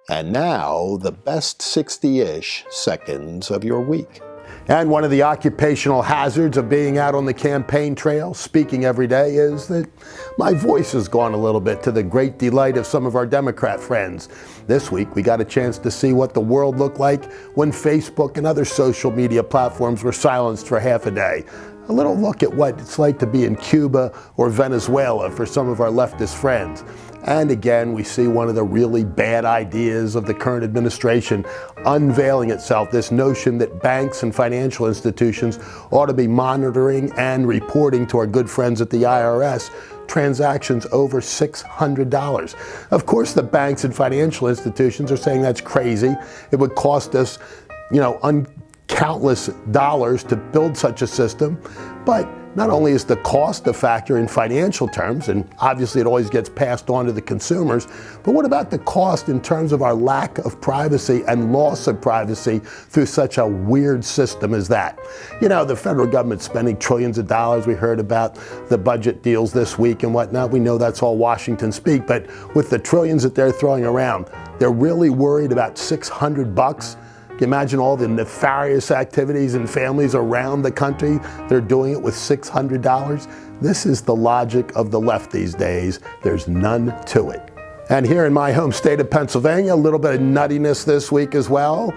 And now, the best 60-ish seconds of your week. And one of the occupational hazards of being out on the campaign trail, speaking every day, is that my voice has gone a little bit, to the great delight of some of our Democrat friends. This week, we got a chance to see what the world looked like when Facebook and other social media platforms were silenced for half a day. A little look at what it's like to be in Cuba or Venezuela for some of our leftist friends. And again, we see one of the really bad ideas of the current administration unveiling itself, this notion that banks and financial institutions ought to be monitoring and reporting to our good friends at the IRS transactions over $600. Of course, the banks and financial institutions are saying that's crazy. It would cost us, countless dollars to build such a system. But not only is the cost a factor in financial terms, and obviously it always gets passed on to the consumers, but what about the cost in terms of our lack of privacy and loss of privacy through such a weird system as that? The federal government's spending trillions of dollars. We heard about the budget deals this week and whatnot. We know that's all Washington speak, but with the trillions that they're throwing around, they're really worried about $600. Can you imagine all the nefarious activities and families around the country? They're doing it with $600. This is the logic of the left these days. There's none to it. And here in my home state of Pennsylvania, a little bit of nuttiness this week as well.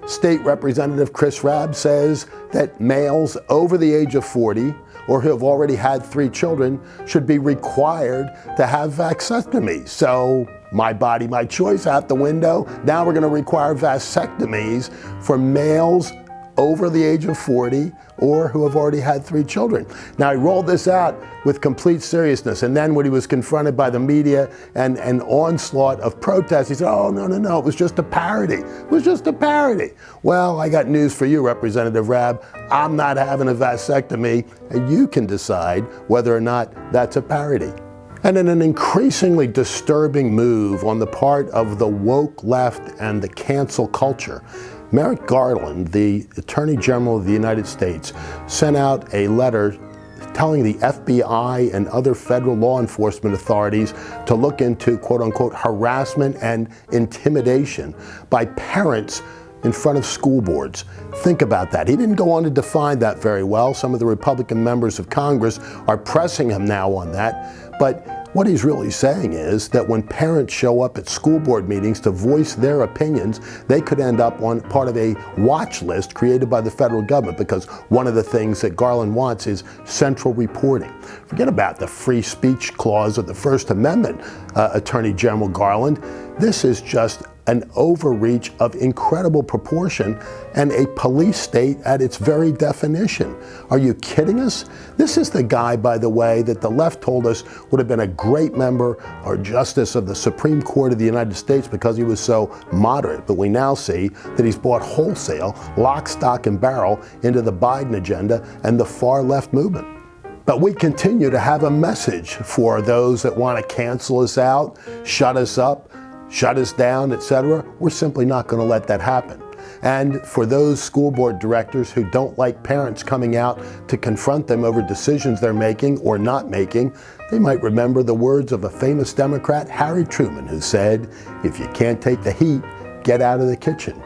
State Representative Rabb says that males over the age of 40 or who have already had 3 children should be required to have vasectomies. So my body, my choice out the window. Now we're going to require vasectomies for males over the age of 40 or who have already had 3 children. Now, he rolled this out with complete seriousness, and then when he was confronted by the media and an onslaught of protests, he said, oh, no, it was just a parody. It was just a parody. Well, I got news for you, Representative Rabb. I'm not having a vasectomy, and you can decide whether or not that's a parody. And in an increasingly disturbing move on the part of the woke left and the cancel culture, Merrick Garland, the Attorney General of the United States, sent out a letter telling the FBI and other federal law enforcement authorities to look into, quote unquote, harassment and intimidation by parents in front of school boards. Think about that. He didn't go on to define that very well. Some of the Republican members of Congress are pressing him now on that. But what he's really saying is that when parents show up at school board meetings to voice their opinions, they could end up on part of a watch list created by the federal government, because one of the things that Garland wants is central reporting. Forget about the free speech clause of the First Amendment, Attorney General Garland. This is just an overreach of incredible proportion and a police state at its very definition. Are you kidding us? This is the guy, by the way, that the left told us would have been a great member or justice of the Supreme Court of the United States because he was so moderate. But we now see that he's bought wholesale, lock, stock, and barrel into the Biden agenda and the far left movement. But we continue to have a message for those that want to cancel us out, shut us up, shut us down, etc. We're simply not going to let that happen. And for those school board directors who don't like parents coming out to confront them over decisions they're making or not making, they might remember the words of a famous Democrat, Harry Truman, who said, if you can't take the heat, get out of the kitchen.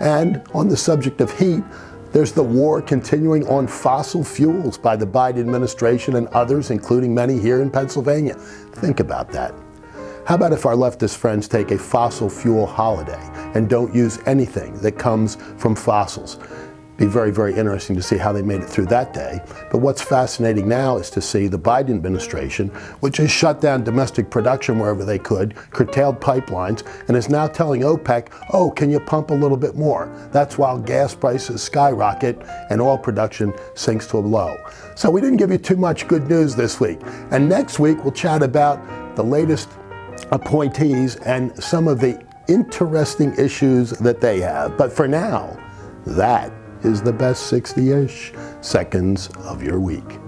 And on the subject of heat, there's the war continuing on fossil fuels by the Biden administration and others, including many here in Pennsylvania. Think about that. How about if our leftist friends take a fossil fuel holiday and don't use anything that comes from fossils? Be very, very interesting to see how they made it through that day. But what's fascinating now is to see the Biden administration, which has shut down domestic production wherever they could, curtailed pipelines, and is now telling OPEC, oh, can you pump a little bit more? That's while gas prices skyrocket and oil production sinks to a low. So we didn't give you too much good news this week. And next week we'll chat about the latest appointees and some of the interesting issues that they have. But for now, that is the best 60-ish seconds of your week.